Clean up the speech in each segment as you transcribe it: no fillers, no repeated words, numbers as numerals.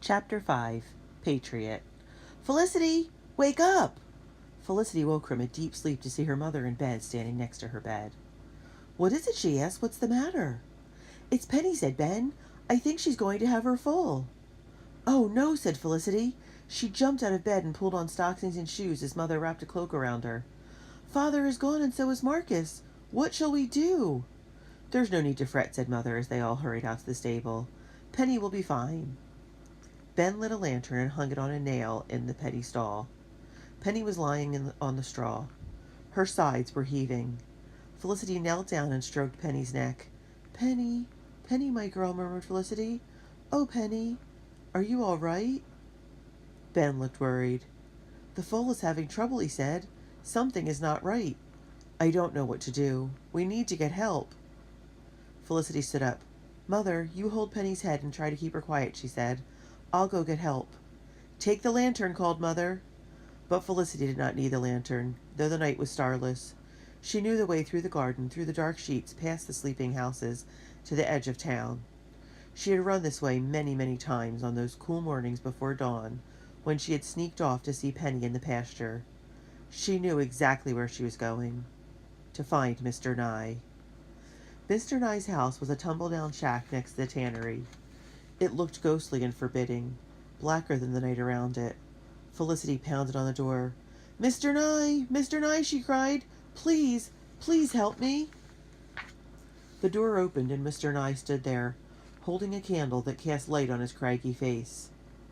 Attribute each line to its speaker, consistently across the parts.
Speaker 1: Chapter 5. Patriot. Felicity, wake up! Felicity woke from a deep sleep to see her mother in bed standing next to her bed. What is it, she asked. What's the matter? It's Penny, said Ben. I think she's going to have her full. Oh, no, said Felicity. She jumped out of bed and pulled on stockings and shoes as Mother wrapped a cloak around her. Father is gone and so is Marcus. What shall we do? There's no need to fret, said Mother as they all hurried out to the stable. Penny will be fine. Ben lit a lantern and hung it on a nail in the Penny stall. Penny was lying on the straw. Her sides were heaving. Felicity knelt down and stroked Penny's neck. Penny, Penny, my girl, murmured Felicity. Oh, Penny, are you all right? Ben looked worried. The foal is having trouble, he said. Something is not right. I don't know what to do. We need to get help. Felicity stood up. Mother, you hold Penny's head and try to keep her quiet, she said. I'll go get help. Take the lantern, called Mother. But Felicity did not need the lantern, though the night was starless. She knew the way through the garden, through the dark sheets, past the sleeping houses, to the edge of town. She had run this way many, many times on those cool mornings before dawn, when she had sneaked off to see Penny in the pasture. She knew exactly where she was going. To find Mr. Nye. Mr. Nye's house was a tumble-down shack next to the tannery. It looked ghostly and forbidding, blacker than the night around it. Felicity pounded on the door. Mr. Nye, she cried. Please, please help me. The door opened and Mr. Nye stood there, holding a candle that cast light on his craggy face.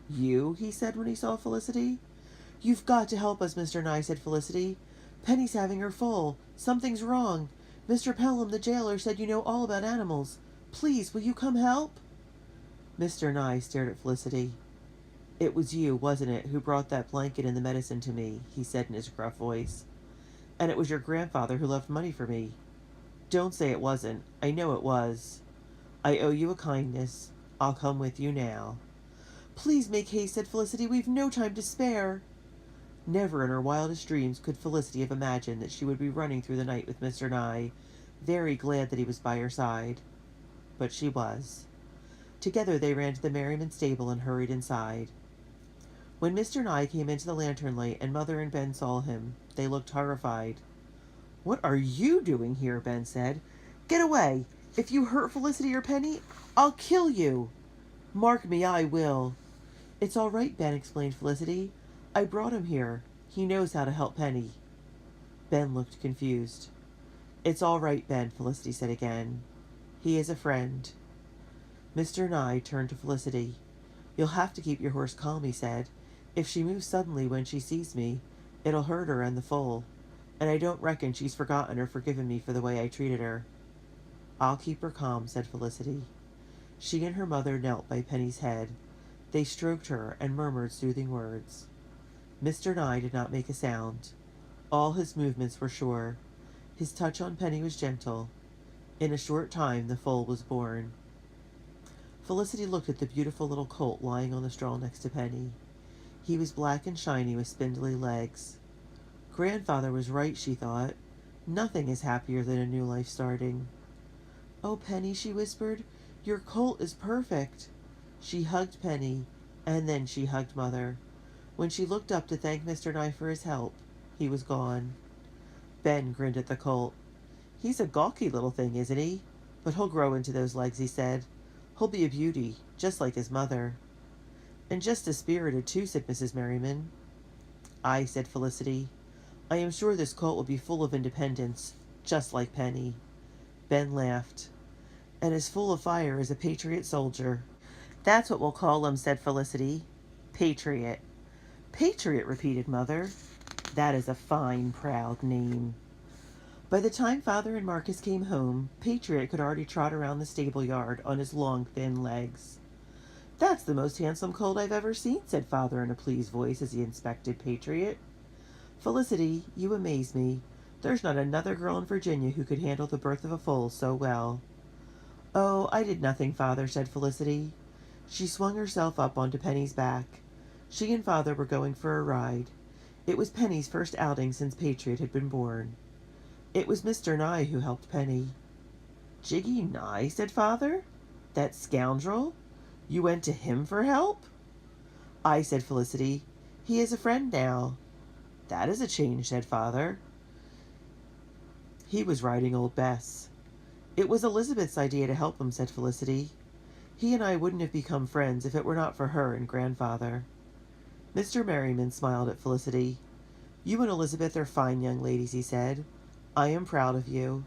Speaker 1: You? He said when he saw Felicity. You've got to help us, Mr. Nye, said Felicity. Penny's having her full. Something's wrong. Mr. Pelham, the jailer, said you know all about animals. Please, will you come help? Mr. Nye stared at Felicity. It was you, wasn't it, who brought that blanket and the medicine to me, he said in his gruff voice. And it was your grandfather who left money for me. Don't say it wasn't. I know it was. I owe you a kindness. I'll come with you now. Please make haste, said Felicity. We've no time to spare. Never in her wildest dreams could Felicity have imagined that she would be running through the night with Mr. Nye, very glad that he was by her side. But she was. Together they ran to the Merriman stable and hurried inside. When Mr. Nye came into the lantern light and Mother and Ben saw him, they looked horrified. What are you doing here? Ben said. Get away! If you hurt Felicity or Penny, I'll kill you! Mark me, I will. It's all right, Ben, explained Felicity. I brought him here. He knows how to help Penny. Ben looked confused. It's all right, Ben, Felicity said again. He is a friend. Mr. Nye turned to Felicity. You'll have to keep your horse calm, he said. If she moves suddenly when she sees me, it'll hurt her and the foal, and I don't reckon she's forgotten or forgiven me for the way I treated her. I'll keep her calm, said Felicity. She and her mother knelt by Penny's head. They stroked her and murmured soothing words. Mr. Nye did not make a sound. All his movements were sure. His touch on Penny was gentle. In a short time the foal was born. Felicity looked at the beautiful little colt lying on the straw next to Penny. He was black and shiny with spindly legs. Grandfather was right, she thought. Nothing is happier than a new life starting. Oh, Penny, she whispered, your colt is perfect. She hugged Penny, and then she hugged Mother. When she looked up to thank Mr. Nye for his help, he was gone. Ben grinned at the colt. He's a gawky little thing, isn't he? But he'll grow into those legs, he said. He'll be a beauty, just like his mother. And just as spirited, too, said Mrs. Merriman. Aye, said Felicity. I am sure this colt will be full of independence, just like Penny. Ben laughed. And as full of fire as a Patriot soldier. That's what we'll call him, said Felicity. Patriot. Patriot, repeated Mother. That is a fine, proud name. By the time Father and Marcus came home, Patriot could already trot around the stable yard on his long, thin legs. That's the most handsome colt I've ever seen, said Father in a pleased voice as he inspected Patriot. Felicity, you amaze me. There's not another girl in Virginia who could handle the birth of a foal so well. Oh, I did nothing, Father, said Felicity. She swung herself up onto Penny's back. She and Father were going for a ride. It was Penny's first outing since Patriot had been born. It was Mr. Nye who helped Penny. Jiggy Nye, said Father? That scoundrel? You went to him for help? "I," said Felicity. "He is a friend now." "That is a change," said Father. He was riding old Bess. "It was Elizabeth's idea to help him," said Felicity. "He and I wouldn't have become friends if it were not for her and Grandfather." Mr. Merriman smiled at Felicity. "You and Elizabeth are fine young ladies," he said. "I am proud of you.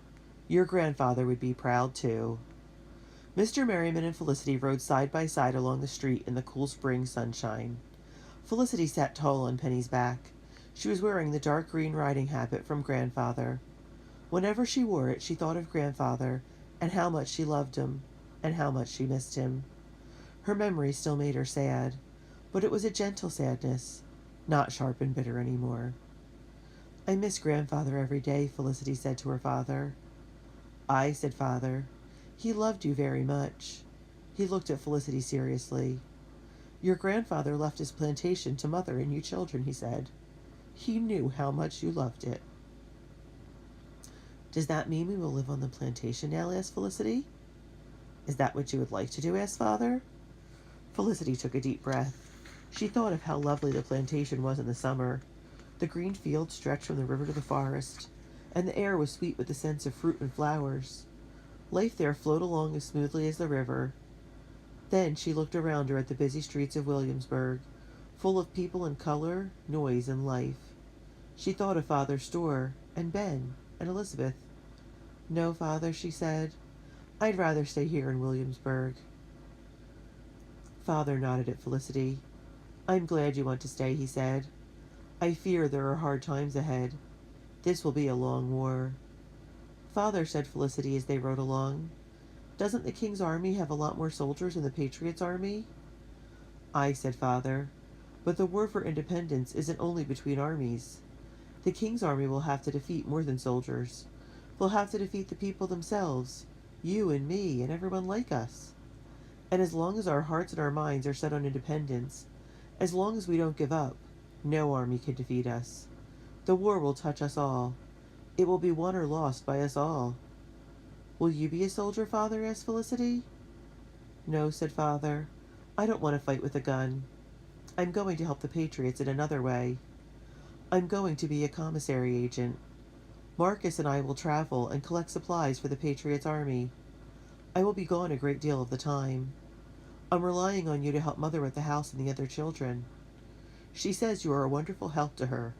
Speaker 1: Your grandfather would be proud, too." Mr. Merriman and Felicity rode side by side along the street in the cool spring sunshine. Felicity sat tall on Penny's back. She was wearing the dark green riding habit from Grandfather. Whenever she wore it, she thought of Grandfather and how much she loved him and how much she missed him. Her memory still made her sad, but it was a gentle sadness, not sharp and bitter anymore. "I miss Grandfather every day," Felicity said to her father. "I," said Father. "He loved you very much." He looked at Felicity seriously. "Your grandfather left his plantation to Mother and you children," he said. "He knew how much you loved it." "Does that mean we will live on the plantation now?" asked Felicity. "Is that what you would like to do?" asked Father. Felicity took a deep breath. She thought of how lovely the plantation was in the summer. The green fields stretched from the river to the forest, and the air was sweet with the scents of fruit and flowers. Life there flowed along as smoothly as the river. Then she looked around her at the busy streets of Williamsburg, full of people and color, noise and life. She thought of Father's store, and Ben, and Elizabeth. "No, Father," she said. "I'd rather stay here in Williamsburg." Father nodded at Felicity. "I'm glad you want to stay," he said. "I fear there are hard times ahead. This will be a long war." "Father," said Felicity as they rode along, "doesn't the King's army have a lot more soldiers than the Patriot's army?" "I," said Father, "but the war for independence isn't only between armies. The King's army will have to defeat more than soldiers. They'll have to defeat the people themselves, you and me and everyone like us. And as long as our hearts and our minds are set on independence, as long as we don't give up, no army can defeat us. The war will touch us all. It will be won or lost by us all." "Will you be a soldier, Father?" asked Felicity. "No," said Father. "I don't want to fight with a gun. I'm going to help the Patriots in another way. I'm going to be a commissary agent. Marcus and I will travel and collect supplies for the Patriots' army. I will be gone a great deal of the time. I'm relying on you to help Mother with the house and the other children. She says you are a wonderful help to her.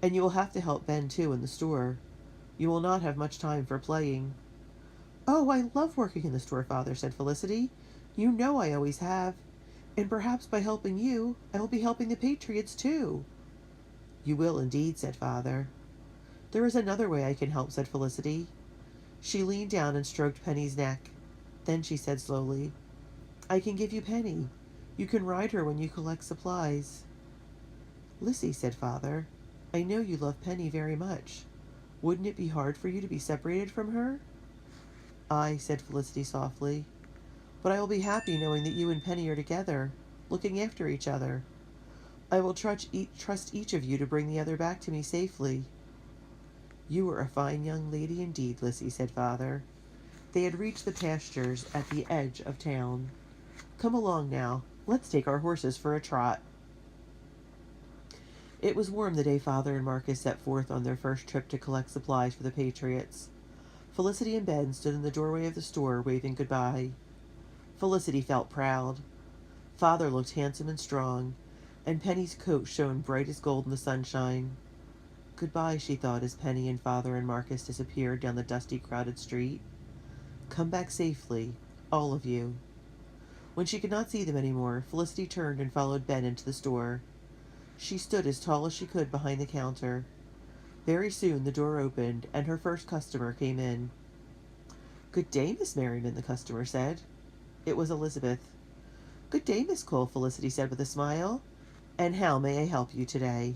Speaker 1: And you will have to help Ben, too, in the store. You will not have much time for playing." "Oh, I love working in the store, Father," said Felicity. "You know I always have. And perhaps by helping you, I will be helping the Patriots, too." "You will indeed," said Father. "There is another way I can help," said Felicity. She leaned down and stroked Penny's neck. Then she said slowly, "I can give you Penny. You can ride her when you collect supplies." "Lissy," said Father, "I know you love Penny very much. Wouldn't it be hard for you to be separated from her?" "I," said Felicity softly, "but I will be happy knowing that you and Penny are together, looking after each other. I will trust each of you to bring the other back to me safely." "You are a fine young lady indeed, Lissy," said Father. They had reached the pastures at the edge of town. "Come along now. Let's take our horses for a trot." It was warm the day Father and Marcus set forth on their first trip to collect supplies for the Patriots. Felicity and Ben stood in the doorway of the store, waving goodbye. Felicity felt proud. Father looked handsome and strong, and Penny's coat shone bright as gold in the sunshine. "Goodbye," she thought as Penny and Father and Marcus disappeared down the dusty, crowded street. "Come back safely, all of you." When she could not see them anymore, Felicity turned and followed Ben into the store. She stood as tall as she could behind the counter. Very soon the door opened, and her first customer came in. "Good day, Miss Merriman," the customer said. It was Elizabeth. "Good day, Miss Cole," Felicity said with a smile. "And how may I help you today?"